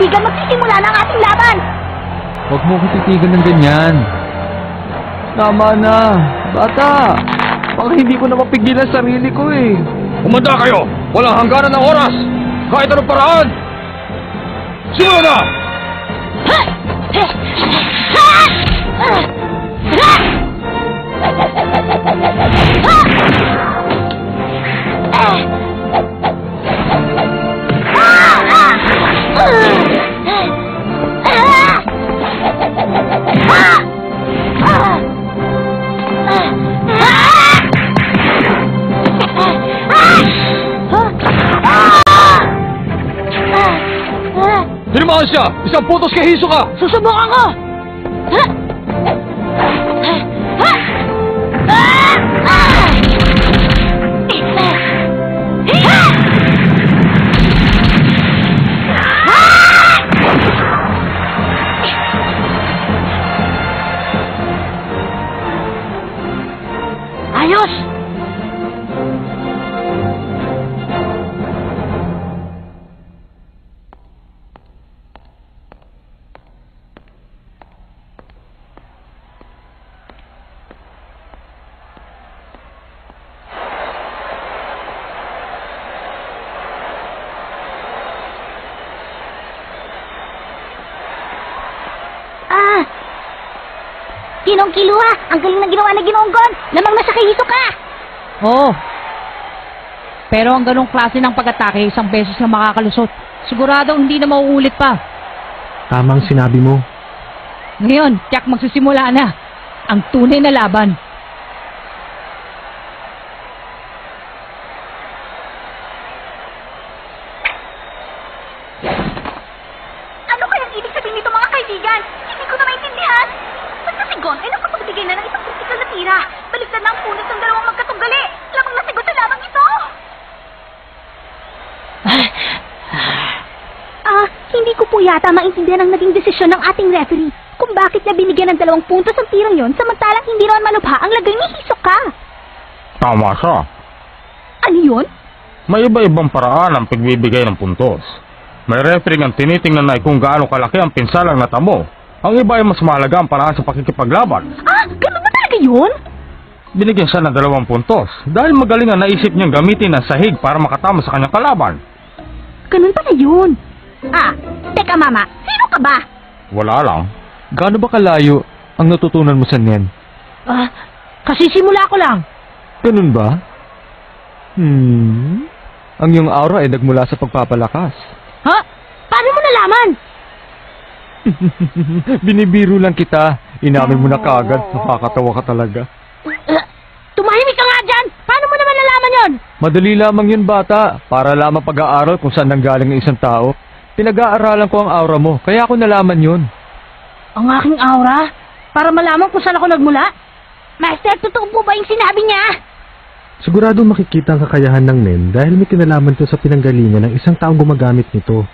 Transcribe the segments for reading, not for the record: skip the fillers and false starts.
kaibigan, magsisimula na ang ating laban! Huwag mo ko titigan ng ganyan. Tama na, bata. Baka hindi ko na mapigilan sarili ko eh. Kumanda kayo! Walang hangganan ng oras! Kahit anong paraan! Simula na! Tinamaan siya! Isang putos kay Hisoka! Susubukan ko! Ayos! Ginong Killua, ang galing na ginawa na Ginoong Gon. Lamang na sa kay Hisoka. Oo. Pero ang ganong klase ng pag-atake, isang beses na makakalusot. Siguradong hindi na mauulit pa. Tamang sinabi mo. Ngayon, tiyak magsisimula na ang tunay na laban. Ano kayang ibig sabihin nito mga kaibigan? Hindi ko na maintindihan. Basta si Gon ay nakapagbigay na ng isang kritikal na tira. Baliktad na ang punit ng dalawang magkatunggali. Lamang nasigot na lamang ito. Hindi ko po yata maintindihan ang naging desisyon ng ating referee kung bakit niya binigyan ng 2 puntos ang tirang yon samantalang hindi naman manubha ang lagay ni Hisoka. Tama siya. Ano yun? May iba-ibang paraan ang pagbibigay ng puntos. May referee ang tinitingnan na kung gaano kalaki ang pinsalang natamo. Ang iba ay mas mahalaga ang paraan sa pakikipaglaban. Ganun ba talaga yun? Binigyan siya ng 2 puntos dahil magaling ang naisip niyang gamitin ang sahig para makatama sa kanyang kalaban. Ganun pala yun. Teka mama, sino ka ba? Wala lang. Gaano ba kalayo ang natutunan mo sa Nen? Kasi simula ko lang. Ganun ba? Ang iyong aura ay nagmula sa pagpapalakas. Ha? Paano mo nalaman? Binibiro lang kita. Inamin mo na kagad. Nakakatawa ka talaga. Tumahimik ka nga dyan! Paano mo naman nalaman yon? Madali lamang yun, bata. Para lamang pag-aaral kung saan nanggaling ang isang tao. Pinag-aaralan ko ang aura mo. Kaya ako nalaman yun. Ang aking aura? Para malaman kung saan ako nagmula? Master, totoo po ba yung sinabi niya? Sigurado makikita ang kakayahan ng Nen dahil may kinalaman ito sa pinanggalingan ng isang taong gumagamit nito.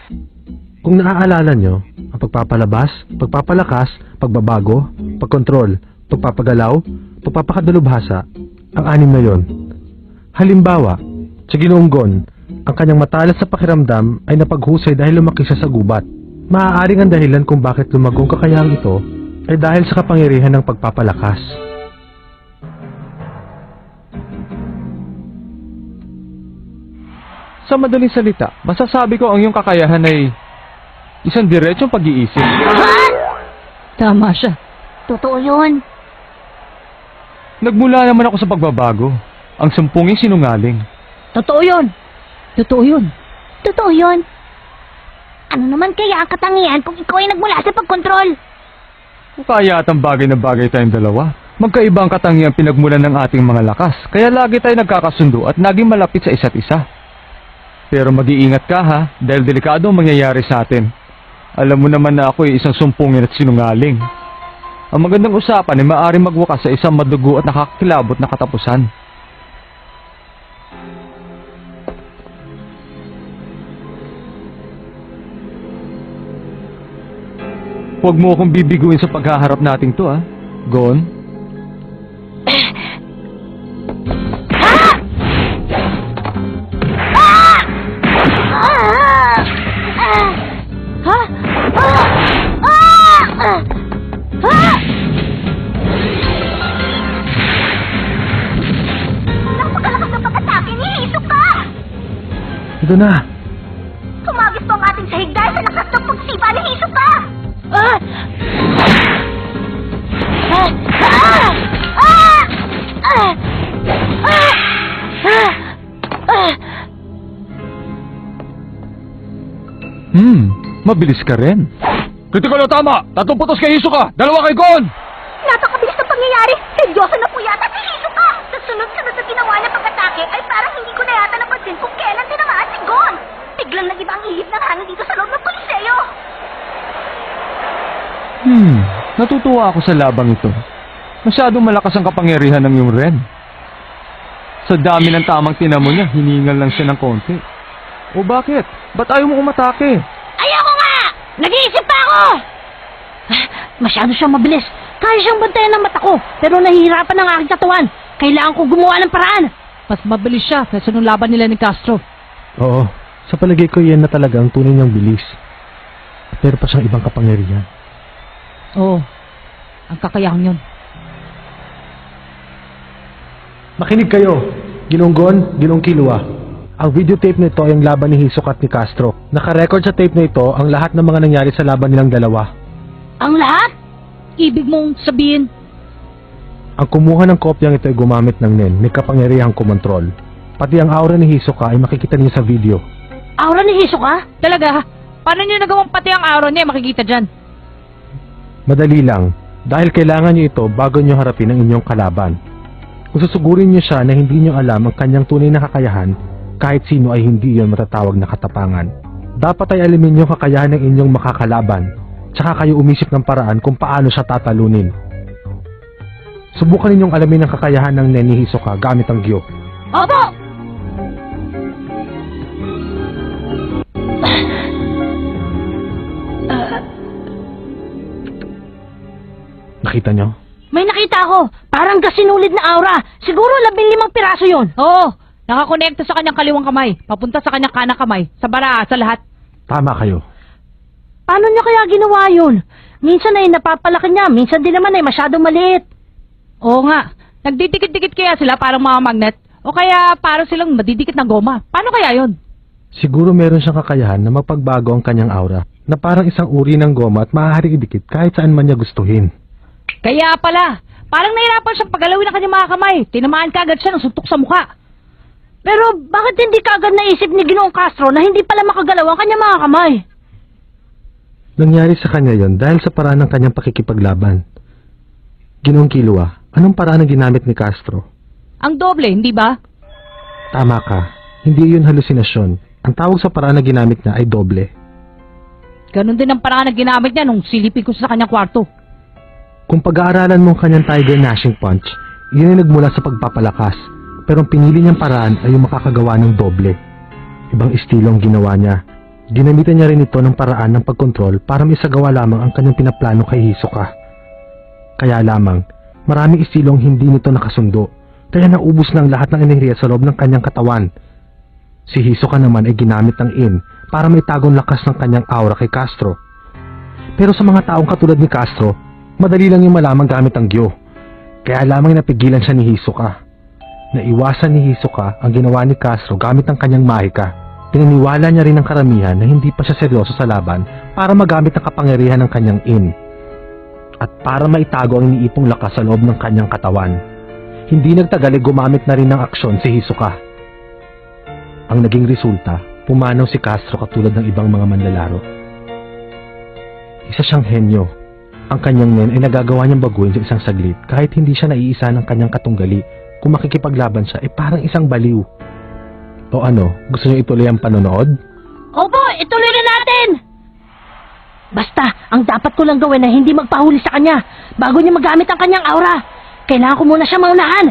Kung naaalala nyo, ang pagpapalabas, pagpapalakas, pagbabago, pagkontrol, pagpapagalaw, pagpapakadalubhasa, ang 6 na yon. Halimbawa, sa Ginoong Gon, ang kanyang matalas sa pakiramdam ay napaghusay dahil lumaki siya sa gubat. Maaaring ang dahilan kung bakit lumagong kakayahang ito ay dahil sa kapangyarihan ng pagpapalakas. Sa madaling salita, masasabi ko ang iyong kakayahan ay isang diretsong pag-iisip. Tama siya. Totoo yun. Nagmula naman ako sa pagbabago. Ang 10 sinungaling. Totoo yun. Totoo yun. Totoo yun. Ano naman kaya ang katangian kung ikaw ay nagmula sa pagkontrol? Kaya atang bagay na bagay tayong dalawa. Magkaiba ang katangian pinagmulan ng ating mga lakas. Kaya lagi tayo nagkakasundo at naging malapit sa isa't isa. Pero mag-iingat ka ha, dahil delikado ang mangyayari sa atin. Alam mo naman na ako ay isang sumpungin at sinungaling. Ang magandang usapan ay maaaring magwakas sa isang madugo at nakakakilabot na katapusan. Huwag mo akong bibiguin sa paghaharap nating to, ha? Gon? Ha? Ito na. Tumagis po ang ating sahig dahil sa lakas ng pagsipa ni Hisoka! Mabilis ka rin. Critical na tama! 3 putos kay Hisoka! 2 kay Gon! Napakabilis ng pangyayari! Seryoso na po yata si Hisoka! Sa sunod-sunod na ginawa niya pag-atake ay parang hindi ko na yata napansin kung kailan tinamaan si Gon! Biglang nag-iba ang ihip ng hangin dito sa loob ng Koliseo! Natutuwa ako sa labang ito. Masyadong malakas ang kapangyarihan ng iyong Ren. Sa dami ng tamang tinamo niya, hiningal lang siya ng konti. O bakit? Ba't ayaw mo umatake? Ayoko nga! Nag-iisip pa ako! Masyado siyang mabilis. Kaya siyang bantayan ng mata ko, pero nahihirapan ang aking katawan. Kailangan ko gumawa ng paraan. Mas mabilis siya kaysa nung laban nila ni Castro. Oo, sa palagay ko yan na talaga ang tunay niyang bilis. Pero pa siyang ibang kapangyarihan. Oo, ang kakayahan yun. Makinig kayo, Ginong Gon, Ginong Killua. Ang videotape nito ay ang laban ni Hisoka at ni Castro. Nakarecord sa tape na ito ang lahat ng mga nangyari sa laban nilang dalawa. Ang lahat? Ibig mong sabihin, Ang kumuha ng kopyang ito ay gumamit ng Nen, may kapangyarihang kumontrol. Pati ang aura ni Hisoka ay makikita niyo sa video. aura ni Hisoka? Talaga? Paano niyo nagawang pati ang aura niya makikita dyan? Madali lang, dahil kailangan niyo ito bago niyo harapin ang inyong kalaban. Kung susugurin niyo siya na hindi niyo alam ang kanyang tunay na kakayahan, kahit sino ay hindi iyon matatawag na katapangan. Dapat ay alamin niyo kakayahan ng inyong makakalaban, tsaka kayo umisip ng paraan kung paano siya tatalunin. Subukan ninyong alamin ang kakayahan ng Nen ni Hisoka gamit ang Gyo. Opo! Nakita niyo? May nakita ako. Parang gasinulid na aura. Siguro 15 piraso yun. Oo. Nakakonekta sa kanyang kaliwang kamay. Papunta sa kanyang kanang kamay. Sa bara, sa lahat. Tama kayo. Paano niya kaya ginawa yun? Minsan ay napapalaki niya. Minsan din naman ay masyadong maliit. Oo nga. Nagdidikit-dikit kaya sila parang mga magnet? O kaya parang silang madidikit ng goma? Paano kaya yun? Siguro meron siyang kakayahan na magpagbago ang kanyang aura, na parang isang uri ng goma at maaaring idikit kahit saan man niya gustuhin. Kaya pala. Parang nahirapan siyang paggalawin ang kanyang mga kamay. Tinamaan kaagad siya ng suntok sa mukha. Pero bakit hindi kaagad naisip ni Ginoong Castro na hindi pala makagalaw ang kanyang mga kamay? Nangyari sa kanya yon dahil sa paraan ng kanyang pakikipaglaban. Ginoong Killua, anong paraan ang ginamit ni Castro? Ang doble, hindi ba? Tama ka, hindi yun halusinasyon. Ang tawag sa paraan na ginamit niya ay doble. Ganon din ang paraan na ginamit niya nung silipin ko sa kanyang kwarto. Kung pag-aaralan mo ang kanyang Tiger Gnashing Punch, iyon ay nagmula sa pagpapalakas, pero ang pinili niyang paraan ay yung makakagawa ng doble. Ibang estilo ang ginawa niya. Ginamitan niya rin ito ng paraan ng pagkontrol para maisagawa lamang ang kanyang pinaplano kay Hisoka. Kaya lamang, maraming estilong hindi nito nakasundo, kaya naubos ng lahat ng enerhiya sa loob ng kanyang katawan. Si Hisoka naman ay ginamit ng In para maitagong lakas ng kanyang aura kay Castro. Pero sa mga taong katulad ni Castro, madali lang yung malamang gamit ang Gyo. Kaya lamang napigilan siya ni Hisoka. Naiwasan ni Hisoka ang ginawa ni Castro gamit ang kanyang mahika. Pinaniwala niya rin ang karamihan na hindi pa siya seryoso sa laban para magamit ang kapangyarihan ng kanyang In. At para maitago ang iniipong lakas sa loob ng kanyang katawan. Hindi nagtagal ay gumamit na rin ng aksyon si Hisoka. Ang naging resulta, pumanaw si Castro katulad ng ibang mga manlalaro. Isa siyang henyo. Ang kanyang Nen ay nagagawa niyang baguhin sa isang saglit kahit hindi siya naiisa ng kanyang katunggali. Kung makikipaglaban siya ay parang isang baliw. O ano, gusto niyo ituloy ang panonood? Opo, ituloy na natin! Basta, ang dapat ko lang gawin ay hindi magpahuli sa kanya bago niya magamit ang kanyang aura. Kailangan ko muna siya maunahan.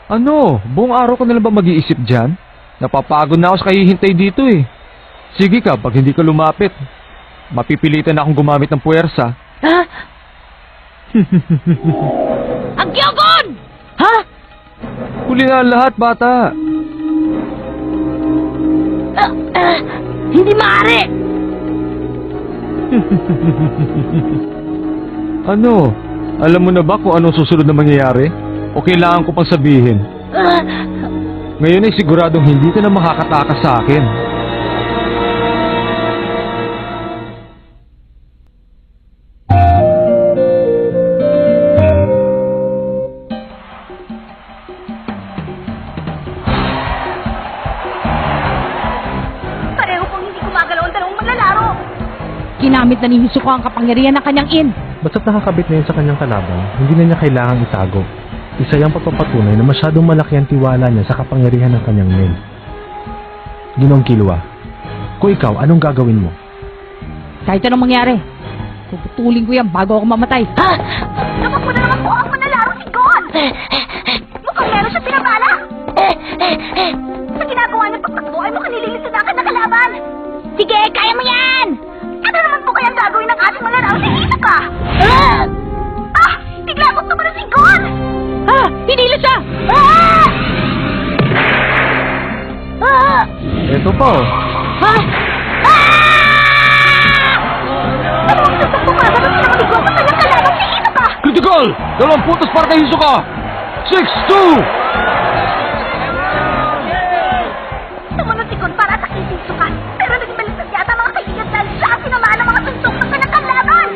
Ano? Buong araw ko na lang ba mag-iisip dyan? Napapagod na ako sa kahihintay dito eh. Sige ka, pag hindi ka lumapit, mapipilitan na akong gumamit ng puwersa. Ha? Ang Gyogon! Ha? Huli na ang lahat, bata. Hindi maaari! Ano? Alam mo na ba kung anong susunod na mangyayari? O kailangan ko pang sabihin? Ngayon ay siguradong hindi ka na makakatakas sa akin. Pareho pong hindi gumagalaw ang dalawang maglalaro. Ginamit na ni Hisoka ang kapangyarihan ng kanyang in. Basta't nakakabit na yun sa kanyang kalaban, hindi na niya kailangang itago. Isa yung pagpapatunay na masyadong malaki ang tiwala niya sa kapangyarihan ng kanyang men. Ginoong Killua, kung ikaw, anong gagawin mo? Kahit anong mangyari, puputulin ko yan bago ako mamatay. Ha? Tumakbo na naman po ang manlalaro si Gon! Mukhang meron siya pinabala! Sa ginagawa niyang pagtakbo ay mukhang nililisudakan na kalaban! Sige, kaya mo yan! Ano naman po kayang gagawin ng ating manlalaro si Hisoka? Ah! Bigla akong tumalon si Gon! Ha? Hinila siya! Eto pa oh. Ha? Dalawang sasang pumaga na sila maligo sa kanyang kalaban si Hisoka! Critical! 2 puntos para kay Hisoka! 6-2! Tumunod si Gon para atakin si Hisoka, pero naging baliktad yata mga kaibigan dahil siya ang tinamaan ng mga suntok ng kanyang kalaban!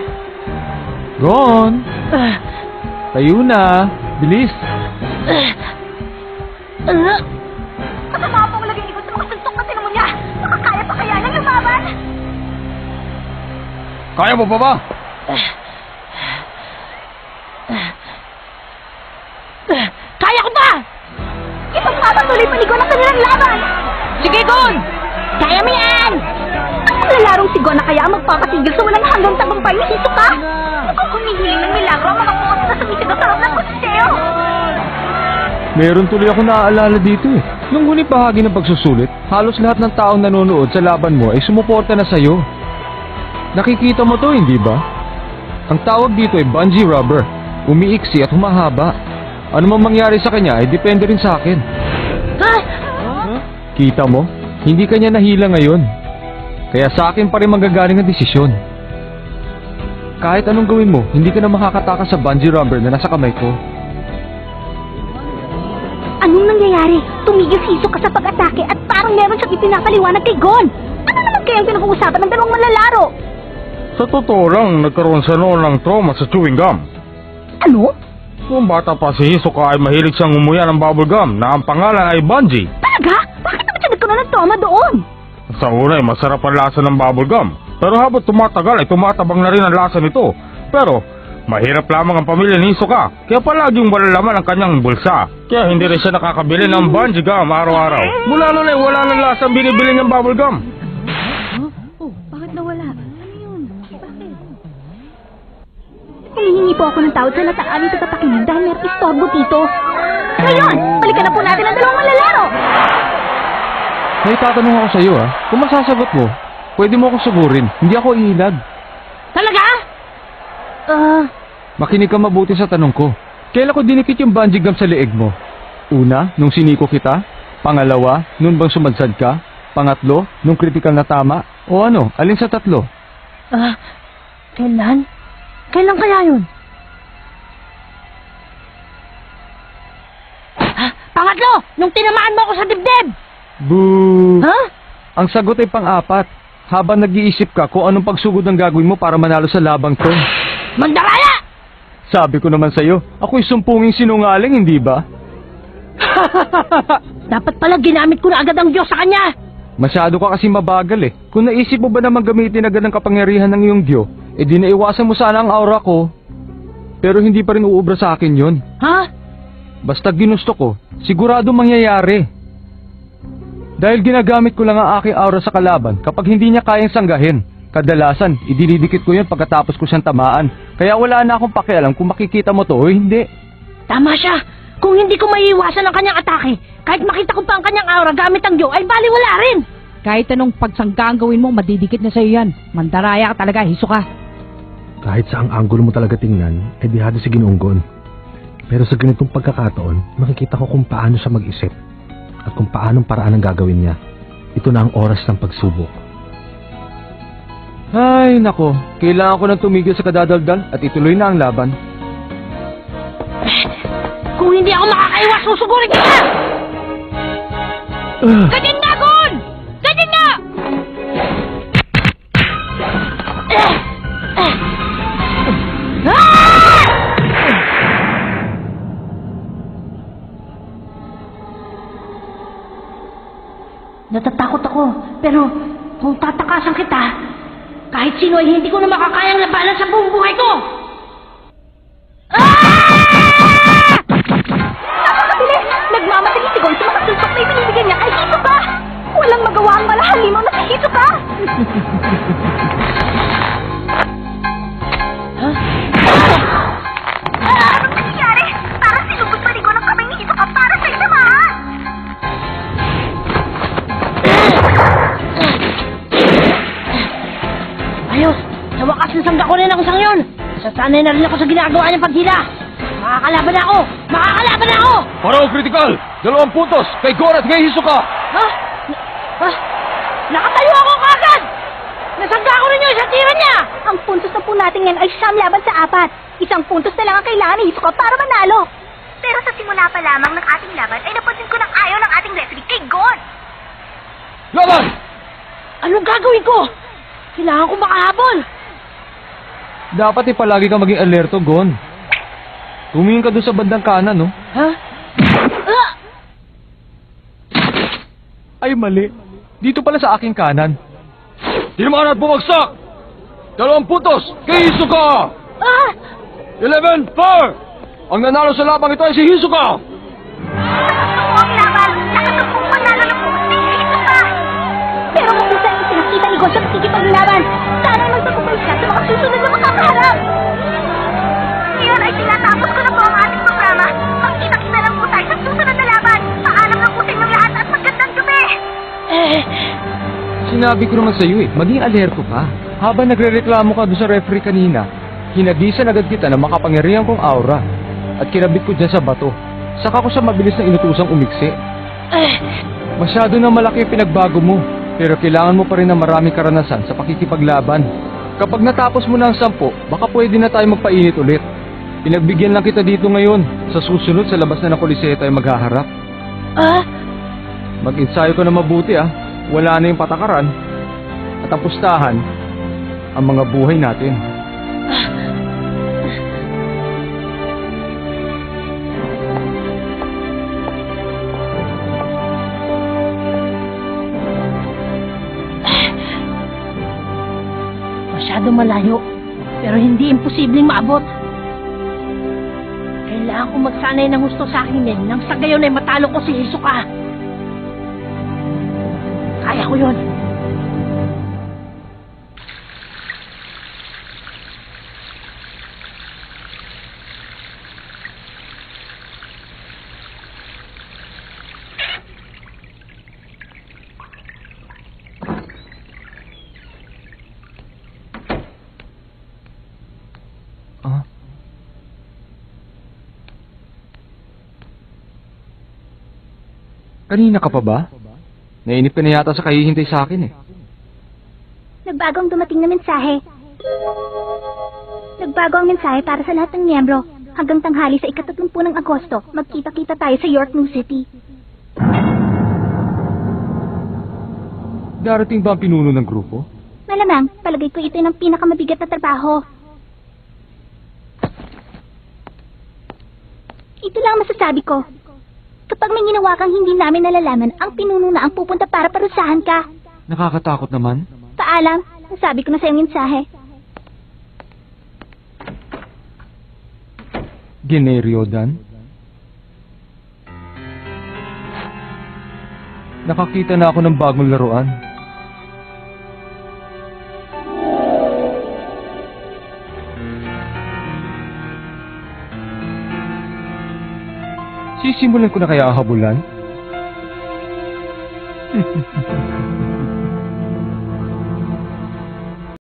Gon! Tayo na! Bilis! Masama pong lagay ni Gon sa mga suntok na tinamo niya! Makakaya pa kaya niyang lumaban? Kaya mo pa ba? Kaya ko pa! Ipagpapatuloy pa ni Gon ang kanilang laban! Sige, Gon! Kaya mo yan! Ang maglalarong si Gon na kaya ang magpapatigil sa walang hanggang tagumpay ni Hisoka? Mukhang humihiling ng milagro ang mga puot na sumisigil sa loob ng Koliseo! Meron tuloy ako naaalala dito eh. Nung huling bahagi ng pagsusulit, halos lahat ng taong nanonood sa laban mo ay sumuporta na sa'yo. Nakikita mo to, hindi ba? Ang tawag dito ay bungee rubber. Umiiksi at humahaba. Ano mang mangyari sa kanya ay depende rin sa akin. Ha? Kita mo? Hindi kanya nahila ngayon. Kaya sa akin pa rin magagaling ang desisyon. Kahit anong gawin mo, hindi ka na makakatakas sa bungee rubber na nasa kamay ko. Anong nangyayari? Tumigil si Hisoka sa pag-atake at parang meron siyang ipinapaliwanag kay Gon. Ano naman kayang pinag-uusapan ng dalawang manlalaro? Sa totoo lang, nagkaroon siya noon ng trauma sa chewing gum. Ano? Noong bata pa si Hisoka ay mahilig siyang umuya ng bubble gum na ang pangalan ay Bungie. Talaga? Bakit naman siya nagkaroon ng trauma doon? Sa una ay masarap ang lasa ng bubble gum. Pero habang tumatagal ay tumatabang na rin ang lasa nito. Pero mahirap lamang ang pamilya ni Hisoka, kaya palaging wala laman ang kanyang bulsa. Kaya hindi rin siya nakakabili ng Bungie gum araw-araw. Mula noon ay wala nang lasa ang binibili niyang bubble gum. Bakit nawala? Ano yun? Bakit? Humihingi po ako ng tawad sa lahat ng aming tagapakinig dahil may istorbo dito. Ngayon, balikan na po natin ang dalawang manlalaro! May tatanong ako sa'yo ah. Kung masasagot mo, pwede mo akong sugurin. Hindi ako iilag. Talaga? Makinig ka mabuti sa tanong ko. Kailan ko dinikit yung bungee gum sa leeg mo? Una, nung siniko kita? Pangalawa, nung bang sumadsad ka? Pangatlo, nung critical na tama? O ano, alin sa tatlo? Kailan? Kailan kaya yun? Pangatlo! Nung tinamaan mo ako sa dibdib! Boo! Ha? Ang sagot ay pang-apat. Habang nag-iisip ka kung anong pagsugod ang gagawin mo para manalo sa labang to. Mandaraya! Sabi ko naman sa'yo, ako'y sumpunging sinungaling, hindi ba? Dapat pala ginamit ko na agad ang Diyos sa kanya! Masyado ka kasi mabagal eh. Kung naisip mo ba naman gamitin agad ang kapangyarihan ng iyong Diyo, di naiwasan mo sana ang aura ko. Pero hindi pa rin uubra sa akin yon. Ha? Basta ginusto ko, sigurado mangyayari. Dahil ginagamit ko lang ang aking aura sa kalaban kapag hindi niya kayang sanggahin. Kadalasan, idinidikit ko yun pagkatapos ko siyang tamaan. Kaya wala na akong pakialam kung makikita mo to o hindi. Tama siya! Kung hindi ko maiiwasan ang kanyang atake, kahit makita ko pa ang kanyang aura gamit ang Diyo, ay baliwala rin! Kahit anong pagsangga ang gawin mo, madidikit na sa'yo yan. Mandaraya ka talaga, Hisoka. Kahit sa ang angulo mo talaga tingnan, ay dihado si Ginoong Gon. Pero sa ganitong pagkakataon, makikita ko kung paano siya mag-isip at kung paanong paraan ang gagawin niya. Ito na ang oras ng pagsubok. Ay, nako. Kailangan ko nang tumigil sa kadadaldal at ituloy na ang laban. Kung hindi ako makakaiwas, susugurin kita! Ganyan na, Gon! Ganyan na! Natatakot ako, pero kung tatakasan kita, kahit sino ay hindi ko na makakayang labanan sa buong buhay ko! Napakabilis! Nagmamadali si Gon sa mga suntok na ibinibigyan niya kay Hisoka! Walang magawa ang malahalimaw na si Hisoka! Anong nangyayari? Parang sinugod pa ni Gon ang kamay ni Hisoka para sa isamahan! Ayos! Sa wakas nasangga ko rin ang isang yun! Sasanay na rin ako sa ginagawa niyang paghila! Makakalaban ako! Makakalaban ako! Parang critical! 2 puntos kay Gon at kay Hisoka! Ha? Nakatayo ako kagad! Nasangga ko rin yun sa tira niya! Ang puntos na po natin ngayon ay 9 laban sa 4. 1 puntos na lang ang kailangan ni Hisoka para manalo. Pero sa simula pa lamang ng ating laban ay napansin ko ng ayaw ng ating referee kay Gon. Laban! Anong gagawin ko? Kailangan ko makahabol! Dapat palagi kang maging alerto, Gon. Tumingin ka doon sa bandang kanan, no? Ha? Ah! Ay, mali. Dito pala sa aking kanan. Tinamaan at bumagsak! 2 puntos kay Hisoka! Ah! 11-4! Ang nanalo sa labang ito ay si Hisoka! Nakasuko ang laban. Nakasuko panalo ng puntos ni Hisoka. Pero kung minsan ipinakita ni Gon sa pakikipaglaban, sana ay magtagumpay siya sa mga susunod na makakaharap. Ngayon ay tinatapos ko na po ang ating programa. Magkita-kita lang po tayo sa susunod na laban. Paalam lang po sa inyong lahat at magandang gabi. Sinabi ko naman sa'yo maging alerto ka. Habang nagrereklamo ka doon sa referee kanina, hinagisan agad kita na makapangyarihan kong aura at kinabit ko dyan sa bato. Saka ko siya mabilis na inutusang umiksi. Masyado na malaki pinagbago mo, pero kailangan mo pa rin ng maraming karanasan sa pakikipaglaban. Kapag natapos mo na ang 10, baka pwede na tayo magpainit ulit. Pinagbigyan lang kita dito ngayon. Sa susunod sa labas na ng Coliseo tayo maghaharap. Mag-ensayo ka na mabuti Wala na yung patakaran. At ang pustahan, ang mga buhay natin. Masyado malayo, pero hindi imposibleng maabot. Kailangan ko magsanay ng gusto sa akin din nang sa gayon ay matalo ko si Hisoka. Kaya ko yun. Kanina ka pa ba? Nainip ka na yata sa kahihintay sa akin Nagbago ang dumating na mensahe. Nagbago ang mensahe para sa lahat ng miyembro. Hanggang tanghali sa 30 ng Agosto, magkita-kita tayo sa York New City. Darating ba ang pinuno ng grupo? Malamang, palagay ko ito ang pinakamabigat na trabaho. Ito lang ang masasabi ko. Kapag may ginawa kang hindi namin nalalaman, ang pinuno na ang pupunta para parusahan ka. Nakakatakot naman. Paalam, nasabi ko na sa iyong mensahe. Generio Dan? Nakakita na ako ng bagong laruan. Sisimulan ko na kaya ang habulan?